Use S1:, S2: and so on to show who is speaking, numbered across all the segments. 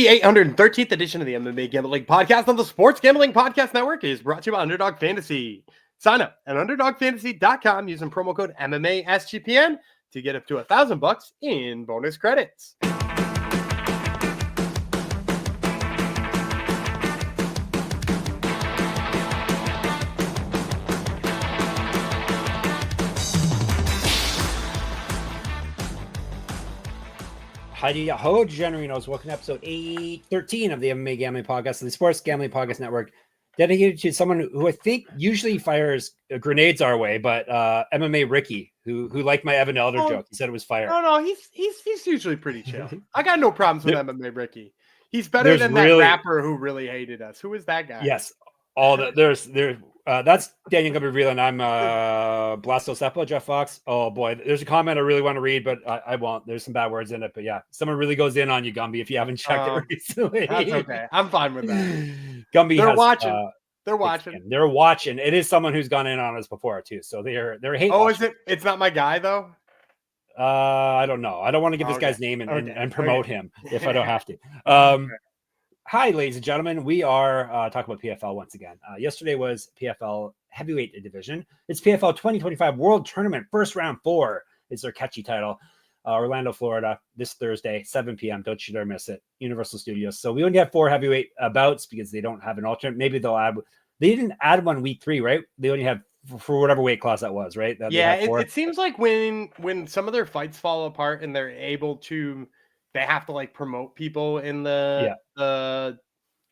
S1: The 813th edition of the MMA Gambling Podcast on the Sports Gambling Podcast Network is brought to you by Underdog Fantasy. Sign up at UnderdogFantasy.com using promo code MMA SGPN to get up to $1,000 in bonus credits.
S2: Heidi Ho Generinos, welcome to episode 813 of the MMA Gambling Podcast, the Sports Gambling Podcast Network, dedicated to someone who I think usually fires grenades our way, but MMA Ricky, who liked my Evan Elder joke. He said it was fire.
S1: No, he's usually pretty chill. I got no problems with MMA Ricky. He's better than that rapper who really hated us. Who is that guy?
S2: Yes, that's Daniel Gabriel, and I'm Blasto Seppo, Jeff Fox. Oh boy, there's a comment I really want to read, but I won't. There's some bad words in it, but yeah, someone really goes in on you, Gumby, if you haven't checked it recently.
S1: That's okay. I'm fine with that.
S2: Gumby,
S1: They're watching.
S2: They're watching. It is someone who's gone in on us before too, so they're hate.
S1: Oh, watching. Is it? It's not my guy though.
S2: I don't know. I don't want to give this guy's name and promote him if I don't have to. Hi, ladies and gentlemen. We are talking about PFL once again. Yesterday was PFL Heavyweight Division. It's PFL 2025 World Tournament First Round 4. It's their catchy title. Orlando, Florida, this Thursday, 7 p.m. Don't you dare miss it. Universal Studios. So we only have 4 heavyweight bouts because they don't have an alternate. Maybe they'll add. They didn't add one week 3, right? They only have for whatever weight class that was, right?
S1: It seems like when some of their fights fall apart and they're able to. They have to like promote people in the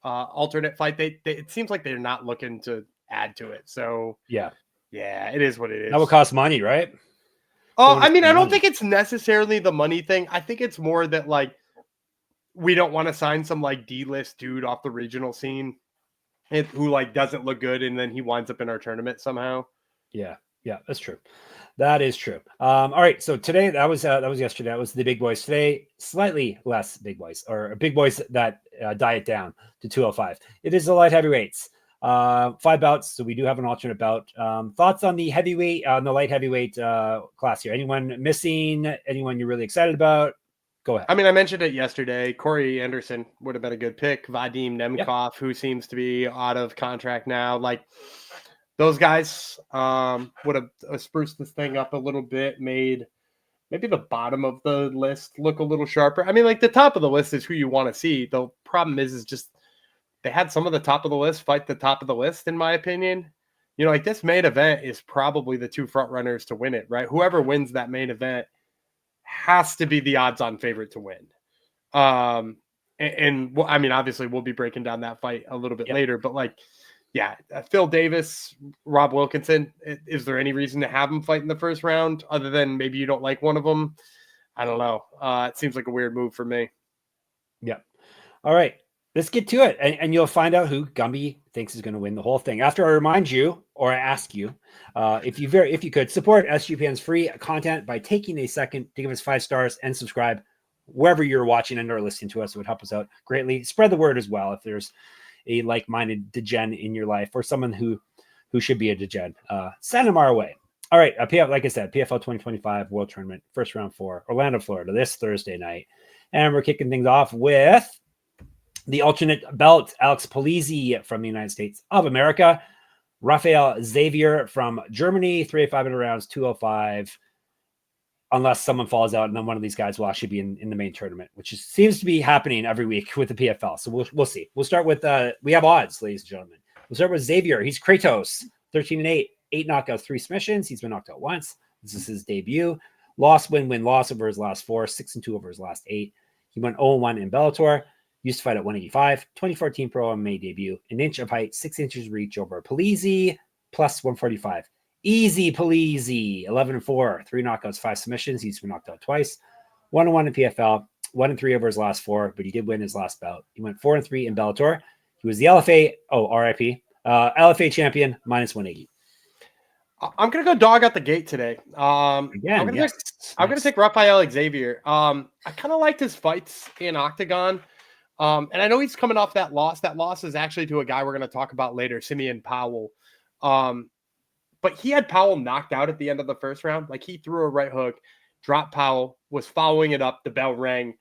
S1: alternate fight. It seems like they're not looking to add to it. So yeah, it is what it is.
S2: That would cost money, right?
S1: Oh, I mean, I don't think it's necessarily the money thing. I think it's more that like we don't want to sign some like D-list dude off the regional scene who like doesn't look good and then he winds up in our tournament somehow.
S2: Yeah, that's true. That is true. All right. So today, that was yesterday. That was the big boys. Today, slightly less big boys, or big boys that diet down to 205. It is the light heavyweights. 5 bouts. So we do have an alternate bout. Thoughts on the heavyweight, on the light heavyweight class here? Anyone missing? Anyone you're really excited about? Go ahead.
S1: I mean, I mentioned it yesterday. Corey Anderson would have been a good pick. Vadim Nemkov, who seems to be out of contract now. Like, those guys would have spruced this thing up a little bit, made maybe the bottom of the list look a little sharper. I mean, like the top of the list is who you want to see. The problem is just they had some of the top of the list fight the top of the list, in my opinion. You know, like this main event is probably the 2 front runners to win it, right? Whoever wins that main event has to be the odds-on favorite to win. And I mean, obviously, we'll be breaking down that fight a little bit later, but like, yeah, Phil Davis, Rob Wilkinson. Is there any reason to have them fight in the first round other than maybe you don't like one of them? I don't know. It seems like a weird move for me.
S2: Yeah. All right. Let's get to it. And you'll find out who Gumby thinks is going to win the whole thing. After I remind you, or I ask you, if you could support SGPN's free content by taking a second to give us 5 stars and subscribe wherever you're watching and or listening to us. It would help us out greatly. Spread the word as well if there's a like-minded degen in your life or someone who should be a degen. Send them our way. All right. Like I said, PFL 2025 World Tournament, First Round 4, Orlando, Florida, this Thursday night. And we're kicking things off with the alternate belt, Alex Polizzi from the United States of America, Rafael Xavier from Germany, 3,500 rounds, 205, unless someone falls out, and then one of these guys will actually be in the main tournament, which seems to be happening every week with the PFL. So we'll see. We'll start with we have odds, ladies and gentlemen. We'll start with Xavier. He's Kratos, 13-8, 8 knockouts, 3 submissions. He's been knocked out once. This is his debut. Loss, win, loss over his last 4, 6-2 over his last 8. He went 0-1 in Bellator. Used to fight at 185. 2014 Pro MMA debut. 1 inch of height, 6 inches reach over Polizzi, plus 145. Easy Polizzi, 11-4, 3 knockouts, 5 submissions. He's been knocked out twice. 1-1 in PFL, 1-3 over his last 4, but he did win his last bout. He went 4-3 in Bellator. He was the LFA, RIP, LFA champion, minus 180.
S1: I'm gonna go dog out the gate today. I'm gonna take Rafael Xavier. I kind of liked his fights in Octagon. And I know he's coming off that loss. That loss is actually to a guy we're going to talk about later, Simeon Powell. But he had Powell knocked out at the end of the first round. Like he threw a right hook, dropped Powell, was following it up. The bell rang.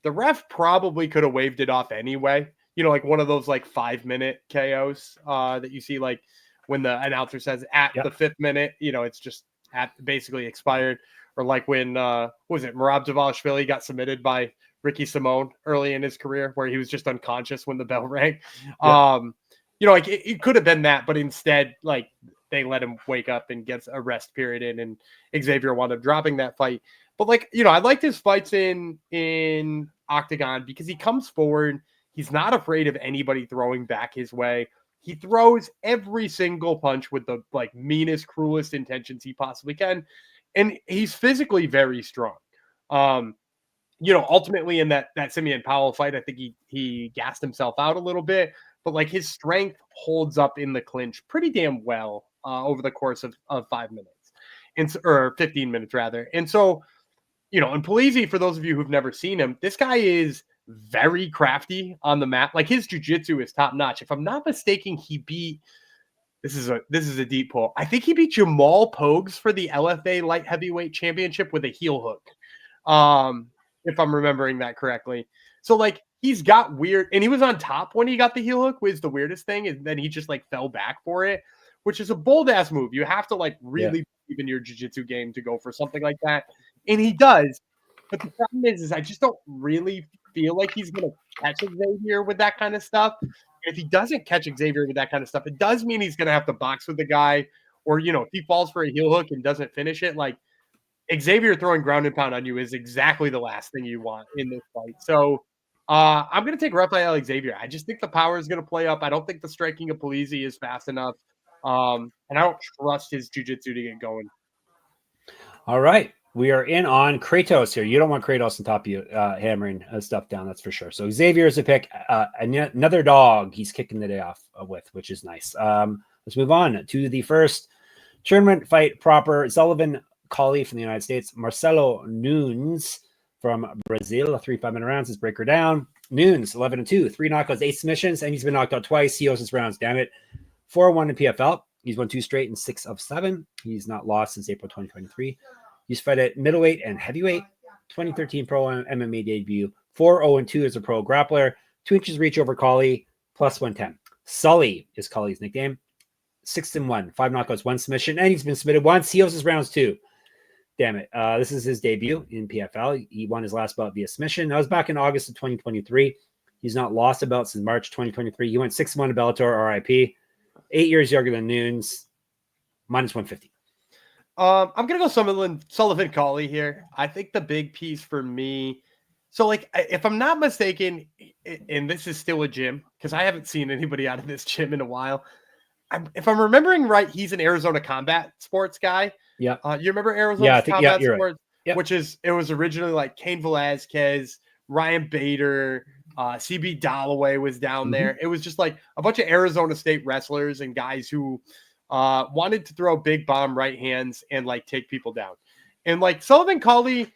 S1: the ref probably could have waved it off anyway. Like one of those like 5-minute KOs that you see like when the announcer says at the 5th minute, it's just at basically expired. Or like when what was it, Merab Dvalishvili got submitted by Ricky Simone early in his career, where he was just unconscious when the bell rang. Like it could have been that, but instead, like they let him wake up and gets a rest period in, and Xavier wound up dropping that fight. But like, I liked his fights in Octagon because he comes forward. He's not afraid of anybody throwing back his way. He throws every single punch with the like meanest, cruelest intentions he possibly can. And he's physically very strong. Ultimately in that Simeon Powell fight, I think he gassed himself out a little bit, but like his strength holds up in the clinch pretty damn well over the course of 5 minutes or 15 minutes rather. And so, and Polizzi, for those of you who've never seen him, this guy is very crafty on the mat. Like his jiu-jitsu is top notch. If I'm not mistaken, he beat, this is a deep pull, I think he beat Jamal Pogues for the LFA light heavyweight championship with a heel hook. If I'm remembering that correctly. So like he's got weird, and he was on top when he got the heel hook, was the weirdest thing. And then he just like fell back for it, which is a bold ass move. You have to like really believe in your jiu-jitsu game to go for something like that. And he does. But the problem is I just don't really feel like he's going to catch Xavier with that kind of stuff. If he doesn't catch Xavier with that kind of stuff, it does mean he's going to have to box with the guy, or, if he falls for a heel hook and doesn't finish it, like Xavier throwing ground and pound on you is exactly the last thing you want in this fight. So I'm going to take Rafael Xavier. I just think the power is going to play up. I don't think the striking of Polizzi is fast enough. And I don't trust his jiu-jitsu to get going.
S2: All right. We are in on Kratos here. You don't want Kratos on top of you hammering stuff down, that's for sure. So Xavier is a pick. Another dog he's kicking the day off with, which is nice. Let's move on to the first tournament fight proper. Sullivan, Cauley from the United States. Marcelo, Nunes from Brazil. 3 5-minute rounds. Let's break her down. Nunes, 11-2. 3 knockouts, 8 submissions, and he's been knocked out twice. He owes his rounds, damn it. 4-1 in PFL. He's won 2 straight and 6 of 7. He's not lost since April 2023. He's fought at middleweight and heavyweight. 2013 pro MMA debut. 4-0-2 as a pro grappler. 2 inches reach over Cauley. Plus 110. Sully is Cauley's nickname. 6-1. 5 knockouts, 1 submission. And he's been submitted once. He owes his rounds too. Damn it. This is his debut in PFL. He won his last bout via submission. That was back in August of 2023. He's not lost a belt since March 2023. He went 6-1 to Bellator, RIP. 8 years younger than Nunes. Minus 150.
S1: I'm going to go Sullivan Cauley here. I think the big piece for me, so like, if I'm not mistaken, and this is still a gym, because I haven't seen anybody out of this gym in a while. If I'm remembering right, he's an Arizona Combat Sports guy.
S2: Yeah.
S1: You remember Arizona Combat Sports?
S2: Right. Yep.
S1: It was originally like Cain Velasquez, Ryan Bader, CB Dalloway was down there. It was just like a bunch of Arizona State wrestlers and guys who wanted to throw big bomb right hands and like take people down. And like Sullivan Cauley,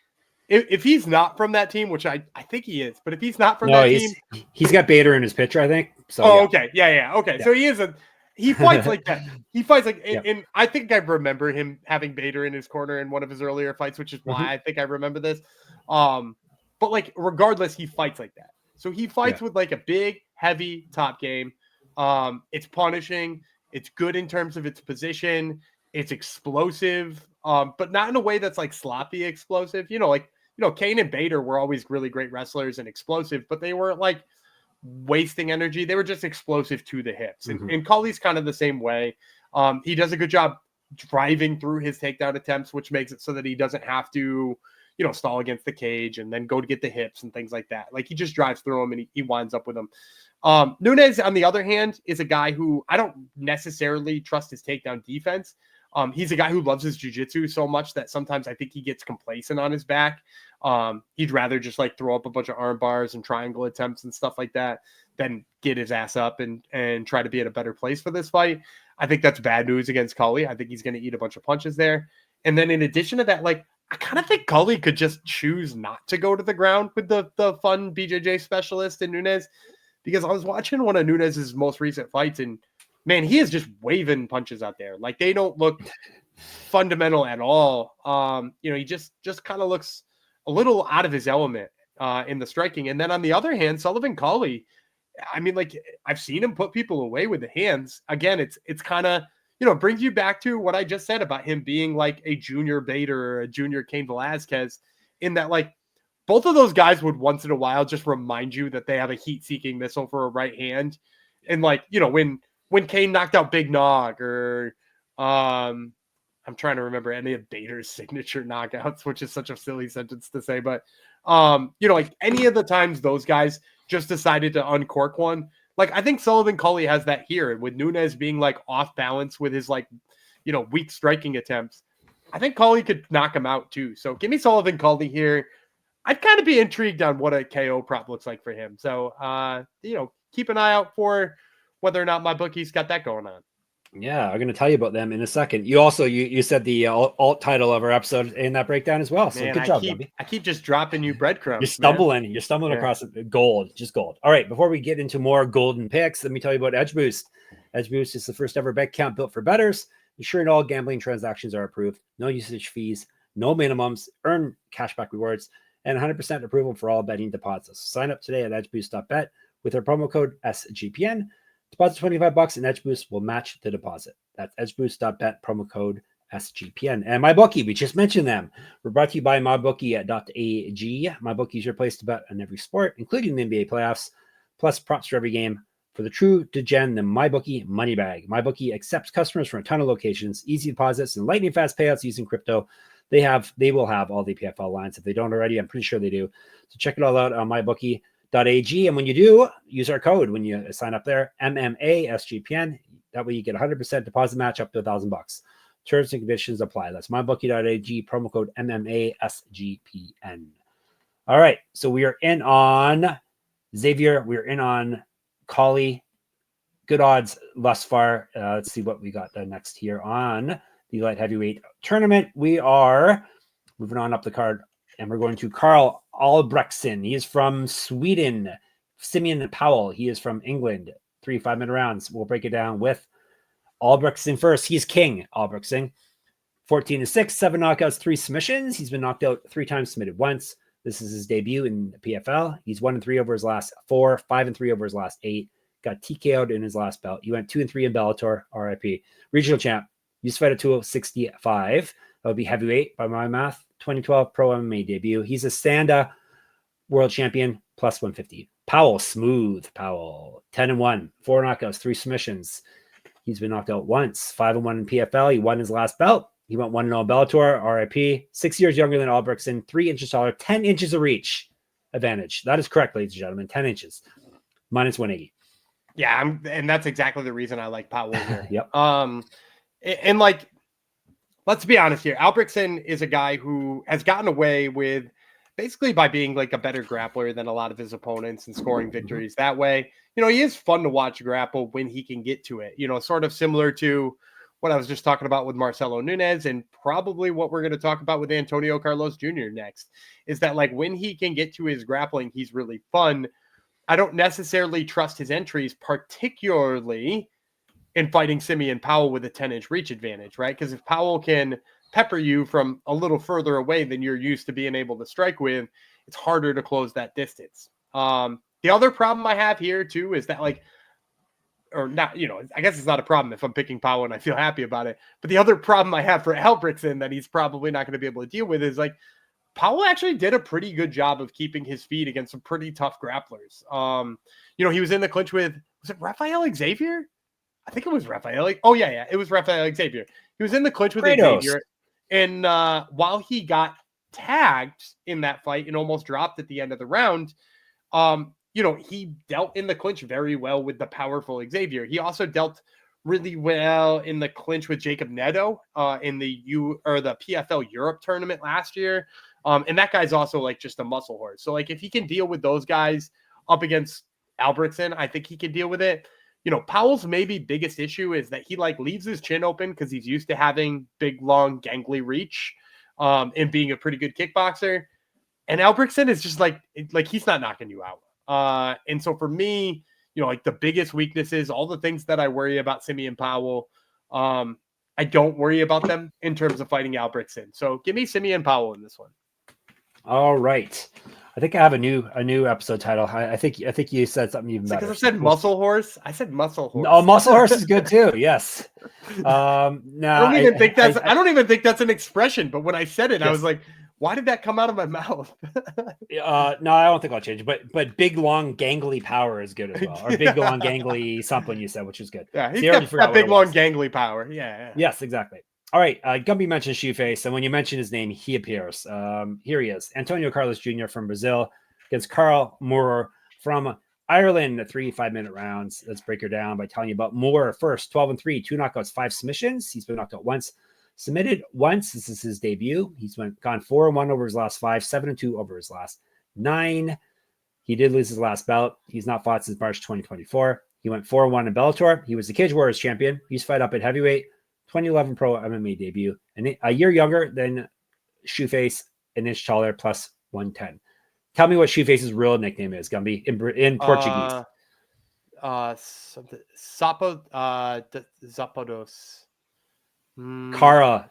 S1: if he's not from that team, which I think he is, but if he's not from that team,
S2: he's got Bader in his picture, I think. So,
S1: okay. Yeah. Okay. Yeah. So he fights like that. He fights like, and I think I remember him having Bader in his corner in one of his earlier fights, which is why I think I remember this. But like, regardless, he fights like that. So he fights with like a big, heavy top game. It's punishing. It's good in terms of its position. It's explosive, but not in a way that's like sloppy explosive. Cain and Bader were always really great wrestlers and explosive, but they weren't like wasting energy. They were just explosive to the hips. And Cauley's kind of the same way. He does a good job driving through his takedown attempts, which makes it so that he doesn't have to, stall against the cage and then go to get the hips and things like that. Like he just drives through them and he winds up with them. Nunes, on the other hand, is a guy who I don't necessarily trust his takedown defense. He's a guy who loves his jiu-jitsu so much that sometimes I think he gets complacent on his back. He'd rather just like throw up a bunch of arm bars and triangle attempts and stuff like that than get his ass up and try to be at a better place for this fight. I think that's bad news against Cauley. I think he's going to eat a bunch of punches there. And then in addition to that, like, I kind of think Cauley could just choose not to go to the ground with the fun BJJ specialist in Nunes, because I was watching one of Nunes' most recent fights and man, he is just waving punches out there. Like they don't look fundamental at all. He just kind of looks a little out of his element. in the striking. And then on the other hand, Sullivan Cauley, I mean, like, I've seen him put people away with the hands. Again, it's kind of, it brings you back to what I just said about him being like a junior Bader or a junior Cain Velasquez, in that, like, both of those guys would once in a while just remind you that they have a heat-seeking missile for a right hand. And, like, when Cain knocked out Big Nog, or I'm trying to remember any of Bader's signature knockouts, which is such a silly sentence to say, but like any of the times those guys just decided to uncork one. Like, I think Sullivan Cauley has that here, with Nunes being like off balance with his, like, weak striking attempts. I think Cauley could knock him out too. So give me Sullivan Cauley here. I'd kind of be intrigued on what a KO prop looks like for him. So, keep an eye out for whether or not my bookie's got that going on.
S2: Yeah, I'm going to tell you about them in a second. You also, you said the alt title of our episode in that breakdown as well. So
S1: man,
S2: good job, Gumby.
S1: I keep just dropping you breadcrumbs.
S2: You're stumbling across gold, just gold. All right, before we get into more golden picks, let me tell you about Edge Boost. Edge Boost is the first ever bet account built for bettors, ensuring all gambling transactions are approved, no usage fees, no minimums, earn cashback rewards, and 100% approval for all betting deposits. Sign up today at edgeboost.bet with our promo code SGPN. Deposit $25 and Edge Boost will match the deposit. That's edgeboost.bet, promo code SGPN. And MyBookie, we just mentioned them. We're brought to you by MyBookie.ag. MyBookie is your place to bet on every sport, including the NBA playoffs, plus props for every game. For the true degen, the MyBookie money bag. MyBookie accepts customers from a ton of locations, easy deposits, and lightning fast payouts using crypto. They will have all the PFL lines. If they don't already, I'm pretty sure they do. So check it all out on MyBookie.ag. And when you do, use our code when you sign up there, MMASGPN. That way you get 100% deposit match up to $1,000. Terms and conditions apply. That's mybookie.ag, promo code MMASGPN. All right, so we are in on Xavier. We're in on Cauley. Good odds thus far. Let's see what we got next here on the light heavyweight tournament. We are moving on up the card, and we're going to Karl Albrektsson. He is from Sweden. Simeon Powell. He is from England. 3 5-minute rounds. We'll break it down with Albrektsson first. He's king, Albrektsson. 14-6, 7 knockouts, 3 submissions. He's been knocked out 3 times, submitted once. This is his debut in the PFL. He's 1-3 over his last 4, 5-3 over his last 8. Got TKO'd in his last bout. He went 2-3 in Bellator, RIP. Regional champ. Used to fight at 265. That would be heavyweight by my math. 2012 Pro MMA debut. He's a Standa world champion, plus 150. Powell, smooth Powell. 10-1, 4 knockouts, 3 submissions. He's been knocked out once. 5-1 in PFL. He won his last belt. He went 1-0 Bellator, RIP. 6 years younger than Albrektsson, 3 inches taller, 10 inches of reach advantage. That is correct, ladies and gentlemen. 10 inches. Minus 180.
S1: Yeah, and that's exactly the reason I like Powell here.
S2: Yep.
S1: And like, let's be honest here. Albrektsson is a guy who has gotten away with basically by being like a better grappler than a lot of his opponents and scoring victories that way. He is fun to watch grapple when he can get to it, sort of similar to what I was just talking about with Marcelo Nunes, and probably what we're going to talk about with Antônio Carlos Jr. next, is that like when he can get to his grappling, he's really fun. I don't necessarily trust his entries, particularly in fighting Simeon Powell with a 10-inch reach advantage, right? Because if Powell can pepper you from a little further away than you're used to being able to strike with, it's harder to close that distance. The other problem I have here too is that like, or not, I guess it's not a problem if I'm picking Powell and I feel happy about it. But the other problem I have for Albrektsson that he's probably not going to be able to deal with is like, Powell actually did a pretty good job of keeping his feet against some pretty tough grapplers. He was in the clinch with, was it Rafael Xavier? I think it was Rafael. Oh, yeah. It was Rafael Xavier. He was in the clinch with Xavier. And while he got tagged in that fight and almost dropped at the end of the round, he dealt in the clinch very well with the powerful Xavier. He also dealt really well in the clinch with Jacob Neto in the PFL Europe tournament last year. And that guy's also like just a muscle horse. So like if he can deal with those guys up against Albrektsson, I think he can deal with it. Powell's maybe biggest issue is that he like leaves his chin open because he's used to having big, long, gangly reach and being a pretty good kickboxer. And Albrektsson is just like he's not knocking you out. And so for me, like the biggest weaknesses, all the things that I worry about Simeon Powell, I don't worry about them in terms of fighting Albrektsson. So give me Simeon Powell in this one.
S2: All right. I think I have a new episode title. I think you said something even better.
S1: Because I said muscle horse. I said muscle horse.
S2: Oh, muscle horse is good too. Yes. No,
S1: I don't even think that's. I don't even think that's an expression. But when I said it, I was like, "Why did that come out of my mouth?"
S2: No, I don't think I'll change it. But big long gangly power is good as well. Or big long gangly something you said, which is good.
S1: Yeah, he's got that big long gangly power. Yeah.
S2: Yes, exactly. All right, Gumby mentioned Shoeface, and when you mention his name, he appears. Here he is, Antônio Carlos Jr. from Brazil against Karl Moore from Ireland. 3 5-minute rounds. Let's break her down by telling you about Moore first. 12-3, 2 knockouts, 5 submissions. He's been knocked out once, submitted once. This is his debut. He's gone 4-1 over his last 5, 7-2 over his last 9. He did lose his last bout. He's not fought since March 2024. He went 4-1 in Bellator. He was the Cage Warriors champion. He's fight up at heavyweight. 2011 pro MMA debut, and a year younger than Shoeface, an inch taller, plus 110. Tell me what Shoeface's real nickname is, Gumby, in Portuguese.
S1: Zapatos.
S2: Karl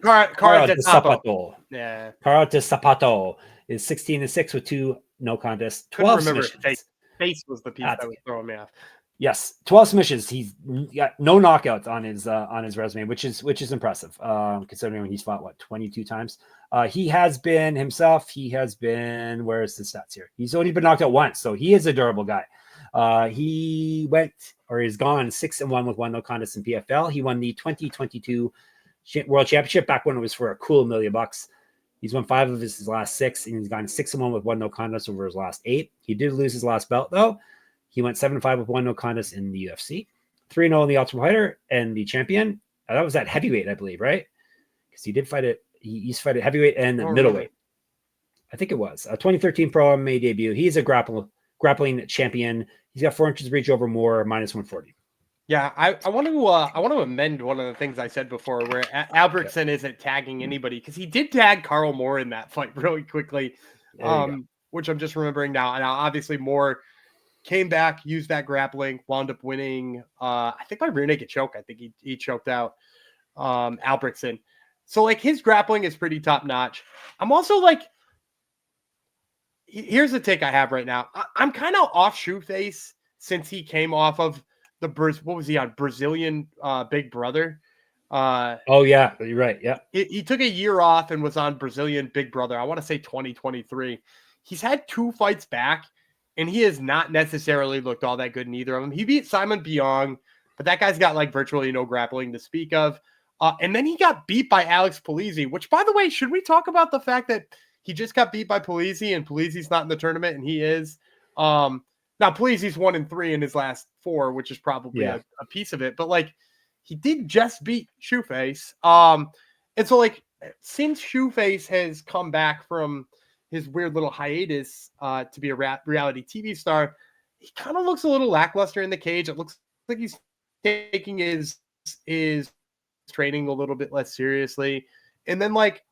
S1: de
S2: Sapato.
S1: Yeah.
S2: Karl de Sapato is 16-6 with 2 no contests. 12 submissions.
S1: Face was the piece that was throwing me off.
S2: Yes, 12 submissions. He's got no knockouts on his resume, which is impressive, considering he's fought 22 times. He has been himself. He has been. Where's the stats here? He's only been knocked out once, so he is a durable guy. He he's gone 6-1 with 1 no contest in PFL. He won the 2022 World Championship back when it was for a cool $1 million. He's won 5 of his last 6, and he's gone 6-1 with 1 no contest over his last 8. He did lose his last belt though. He went 7-5 with 1 no contest in the UFC, 3-0 in the Ultimate Fighter, and the champion. That was at heavyweight, I believe, right? Because he did fight it. He used to fight at heavyweight and middleweight. I think it was a 2013 pro MMA debut. He's a grappling champion. He's got 4 inches of reach over Moore, minus 140.
S1: Yeah, I want to amend one of the things I said before, where Albrektsson isn't tagging anybody, because he did tag Karl Moore in that fight really quickly, which I'm just remembering now. And obviously Moore came back, used that grappling, wound up winning. I think by rear naked choke. I think he choked out Albrektsson. So like his grappling is pretty top notch. I'm also like, here's the take I have right now. I'm kind of off Shoeface since he came off of what was he on? Brazilian Big Brother.
S2: Oh yeah, you're right. Yeah,
S1: he took a year off and was on Brazilian Big Brother. I want to say 2023. He's had 2 fights back, and he has not necessarily looked all that good in either of them. He beat Simon Biong, but that guy's got like virtually no grappling to speak of. And then he got beat by Alex Polizzi, which, by the way, should we talk about the fact that he just got beat by Polizzi and Polizzi's not in the tournament and he is? Now, Polizzi's 1-3 in his last 4, which is probably a piece of it. But like, he did just beat Shoeface. And so like, since Shoeface has come back from his weird little hiatus to be a reality TV star, he kind of looks a little lackluster in the cage. It looks like he's taking his training a little bit less seriously. And then like,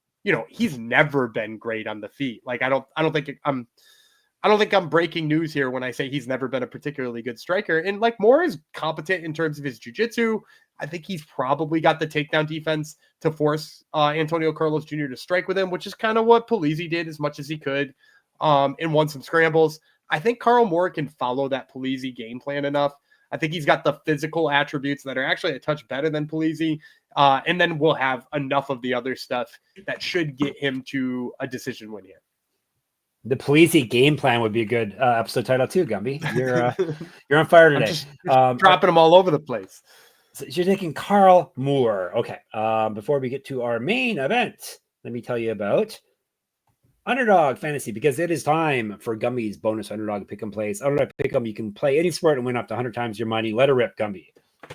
S1: he's never been great on the feet. Like, I don't think I'm breaking news here when I say he's never been a particularly good striker. And like, Moore is competent in terms of his jiu-jitsu. I think he's probably got the takedown defense to force Antônio Carlos Jr. to strike with him, which is kind of what Polizzi did as much as he could and won some scrambles. I think Karl Moore can follow that Polizzi game plan enough. I think he's got the physical attributes that are actually a touch better than Polizzi. And then we'll have enough of the other stuff that should get him to a decision win here.
S2: The Polizzi game plan would be a good episode title too, Gumby. You're on fire today.
S1: Just dropping them all over the place.
S2: So you're taking Karl Moore. Okay. Before we get to our main event, let me tell you about Underdog Fantasy, because it is time for Gumby's bonus Underdog pick 'em plays. Underdog pick 'em, you can play any sport and win up to 100 times your money. Let her rip, Gumby.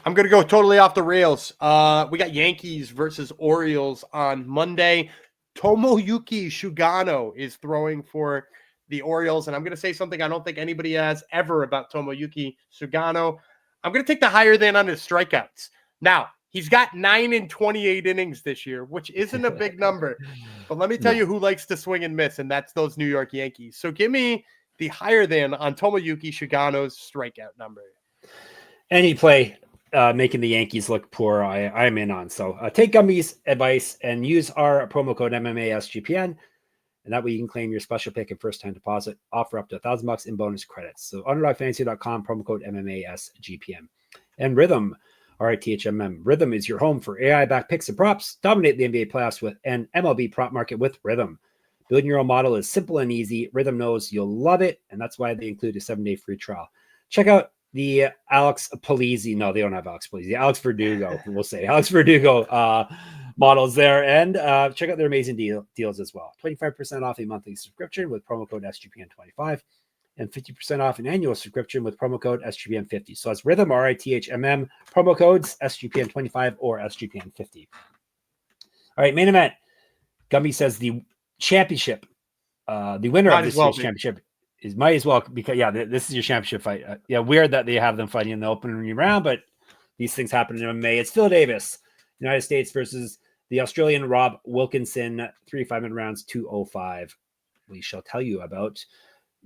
S1: I'm going to go totally off the rails. We got Yankees versus Orioles on Monday. Tomoyuki Sugano is throwing for the Orioles, and I'm going to say something I don't think anybody has ever about Tomoyuki Sugano. I'm going to take the higher than on his strikeouts. Now, he's got 9 in 28 innings this year, which isn't a big number. But let me tell you who likes to swing and miss, and that's those New York Yankees. So give me the higher than on Tomoyuki Sugano's strikeout number.
S2: Any play making the Yankees look poor, I'm in on. So take Gumby's advice and use our promo code MMASGPN. And that way you can claim your special pick and first-time deposit offer up to $1,000 in bonus credits. So underdogfantasy.com, promo code MMASGPM. And Rhythm, RITHMM. Rhythm is your home for AI-backed picks and props. Dominate the NBA playoffs with an MLB prop market with Rhythm. Building your own model is simple and easy. Rhythm knows you'll love it, and that's why they include a 7-day free trial. Check out the Alex Polizzi. No, they don't have Alex Polizzi. Alex Verdugo, we'll say. Alex Verdugo models there. And check out their amazing deals as well. 25% off a monthly subscription with promo code SGPN25 and 50% off an annual subscription with promo code SGPN50. So that's Rhythm, RITHMM, promo codes SGPN25 or SGPN50. All right, main event. Gumby says the championship, the winner of this year's championship is might as well, because this is your championship fight. Weird that they have them fighting in the opening round, but these things happen in May. It's Phil Davis, United States versus the Australian Rob Wilkinson, 3 5-minute rounds, 2:05. We shall tell you about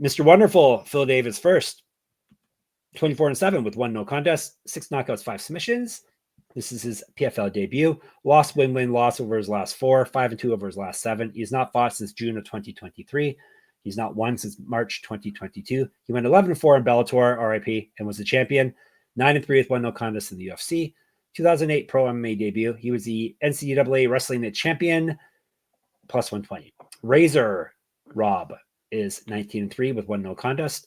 S2: Mr. Wonderful Phil Davis first, 24-7 with 1 no contest, 6 knockouts, 5 submissions. This is his PFL debut. Loss, win, loss over his last 4, 5-2 over his last 7. He's not fought since June of 2023. He's not won since March 2022. He went 11-4 in Bellator, RIP, and was the champion. 9-3 with 1 no contest in the UFC. 2008 Pro MMA debut. He was the NCAA Wrestling Champion, plus 120. Razor Rob is 19-3 with 1 no contest.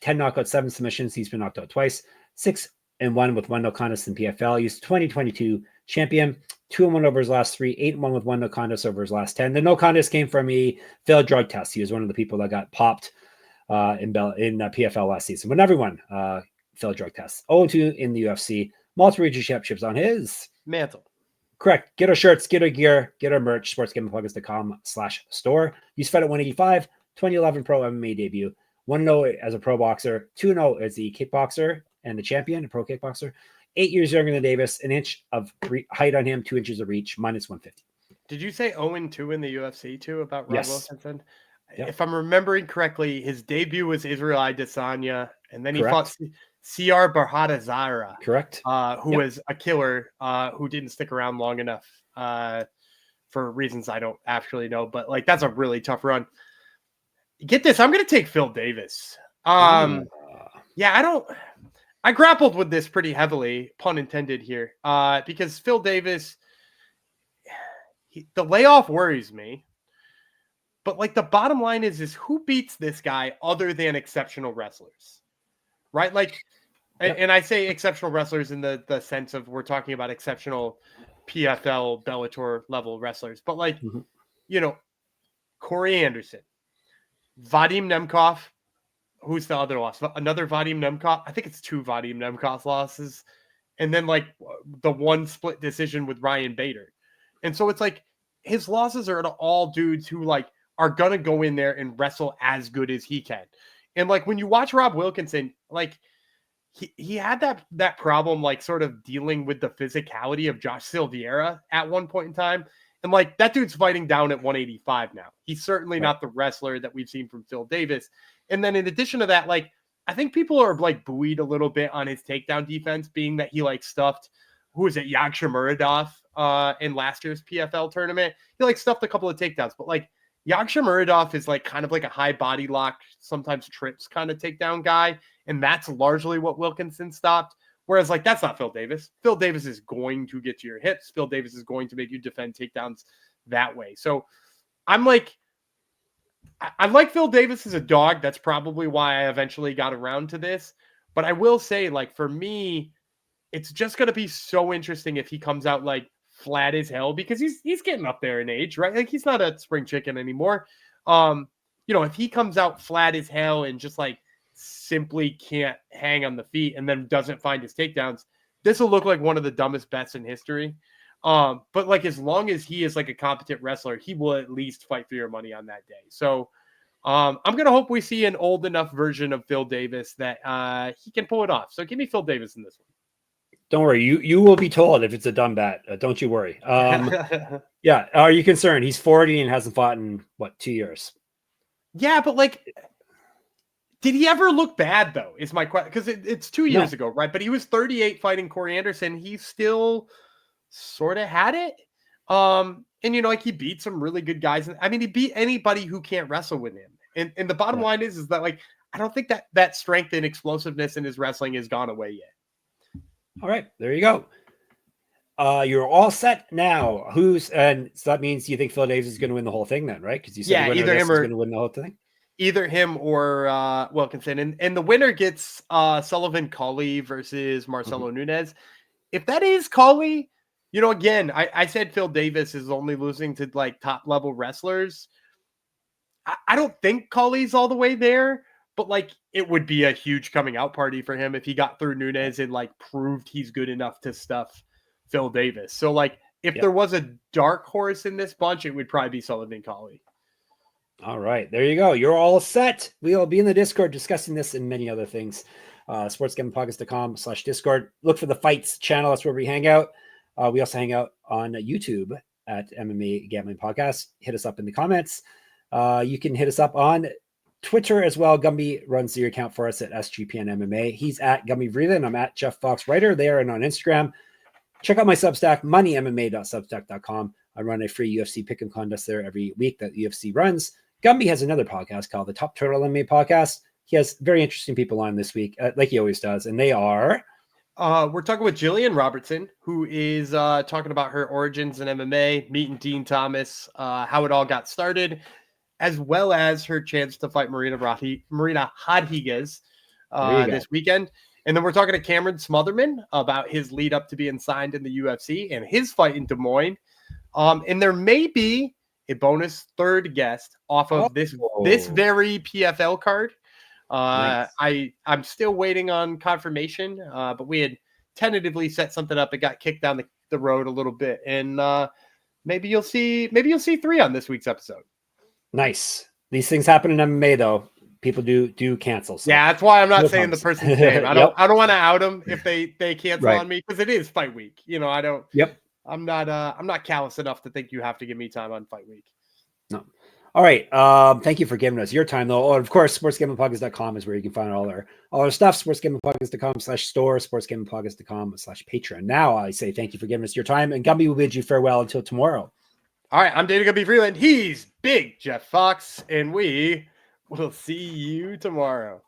S2: 10 knockouts, 7 submissions. He's been knocked out twice. 6-1 with 1 no contest in PFL. He's 2022 champion. 2-1 over his last 3. 8-1 with 1 no contest over his last 10. The no contest came from a failed drug test. He was one of the people that got popped in PFL last season. But everyone failed drug tests. 0-2 in the UFC. Multiple regional championships on his
S1: mantle.
S2: Correct. Get our shirts, get our gear, get our merch. sportsgamblingplugins.com/store. He's fed at 185. 2011 Pro MMA debut. 1-0 as a pro boxer. 2-0 as the kickboxer and the champion, a pro kickboxer. 8 years younger than Davis. An inch of height on him, 2 inches of reach, minus 150.
S1: Did you say 0-2 in the UFC too about Rob Wilkinson?
S2: Yep.
S1: If I'm remembering correctly, his debut was Israel Adesanya, and then he fought CR Barhadazara.
S2: Correct.
S1: Who was a killer, who didn't stick around long enough for reasons I don't actually know. But like, that's a really tough run. Get this, I'm going to take Phil Davis. I grappled with this pretty heavily, pun intended here, because Phil Davis, the layoff worries me. But like, the bottom line is who beats this guy other than exceptional wrestlers, right? Like, and I say exceptional wrestlers in the sense of we're talking about exceptional PFL, Bellator level wrestlers. But like, Corey Anderson, Vadim Nemkov, who's the other loss? Another Vadim Nemkov. I think it's 2 Vadim Nemkov losses. And then like the 1 split decision with Ryan Bader. And so it's like his losses are to all dudes who like are going to go in there and wrestle as good as he can. And like, when you watch Rob Wilkinson, like he had that problem, like sort of dealing with the physicality of Josh Silveira at one point in time. And like, that dude's fighting down at 185 now. He's certainly not the wrestler that we've seen from Phil Davis. And then in addition to that, like, I think people are like buoyed a little bit on his takedown defense, being that he like stuffed, who is it, Yagshimuradov in last year's PFL tournament. He like stuffed a couple of takedowns, but like Yagshimuradov is like kind of like a high body lock, sometimes trips kind of takedown guy. And that's largely what Wilkinson stopped. Whereas like, that's not Phil Davis. Phil Davis is going to get to your hips. Phil Davis is going to make you defend takedowns that way. So I'm like, I like Phil Davis as a dog. That's probably why I eventually got around to this. But I will say, like, for me, it's just going to be so interesting if he comes out like flat as hell, because he's getting up there in age, right? Like, he's not a spring chicken anymore. If he comes out flat as hell and just like simply can't hang on the feet and then doesn't find his takedowns, this will look like one of the dumbest bets in history. But like, as long as he is like a competent wrestler, he will at least fight for your money on that day. So I'm going to hope we see an old enough version of Phil Davis that he can pull it off. So give me Phil Davis in this one.
S2: Don't worry. You will be told if it's a dumb bet. Don't you worry. Yeah. Are you concerned? He's 40 and hasn't fought in 2 years?
S1: Yeah. But like, did he ever look bad though? Is my question. Cause it's 2 years ago, right? But he was 38 fighting Corey Anderson. He still sort of had it. And, like, he beat some really good guys. I mean, he beat anybody who can't wrestle with him. And the bottom line is that, like, I don't think that strength and explosiveness in his wrestling has gone away yet.
S2: All right, there you go. You're all set now. And so that means you think Phil Davis is going to win the whole thing then, right? Because you said
S1: either him or
S2: going to win the whole thing.
S1: Either him or Wilkinson. And the winner gets Sullivan Cauley versus Marcelo Nunes. If that is Cauley, again, I said Phil Davis is only losing to, like, top level wrestlers. I don't think Cauley's all the way there, but, like, it would be a huge coming out party for him if he got through Nunes and, like, proved he's good enough to stuff Phil Davis. So, like, if there was a dark horse in this bunch, it would probably be Sullivan Cauley.
S2: All right, there you go. You're all set. We'll be in the Discord discussing this and many other things. sportsgamblingpodcast.com/Discord. Look for the Fights channel. That's where we hang out. We also hang out on YouTube at MMA Gambling Podcast. Hit us up in the comments. You can hit us up on Twitter as well. Gumby runs the account for us at SGPN MMA. He's at Gumby Vreeland. I'm at Jeff Fox Writer there and on Instagram. Check out my Substack, moneymma.substack.com. I run a free UFC pick'em contest there every week that UFC runs. Gumby has another podcast called the Top Total MMA Podcast. He has very interesting people on this week, like he always does, and they are...
S1: we're talking with Jillian Robertson, who is talking about her origins in MMA, meeting Dean Thomas, how it all got started, as well as her chance to fight Marina Rodriguez this weekend. And then we're talking to Cameron Smotherman about his lead up to being signed in the UFC and his fight in Des Moines. And there may be a bonus third guest off of this very PFL card. Nice. I'm still waiting on confirmation, but we had tentatively set something up. It got kicked down the road a little bit, and maybe you'll see 3 on this week's episode.
S2: Nice. These things happen in MMA, though. People do cancel. So.
S1: Yeah, that's why I'm not saying the person's name. I don't want to out them if they cancel on me, because it is fight week. I don't.
S2: Yep.
S1: I'm not callous enough to think you have to give me time on fight week.
S2: No. All right. Thank you for giving us your time, though. Of course, sportsgamblingpodcast.com is where you can find all our stuff. sportsgamblingpodcast.com/store, sportsgamblingpodcast.com/Patreon. Now I say thank you for giving us your time, and Gumby will bid you farewell until tomorrow.
S1: All right. I'm Dana Gumby Vreeland. He's Big Jeff Fox, and we will see you tomorrow.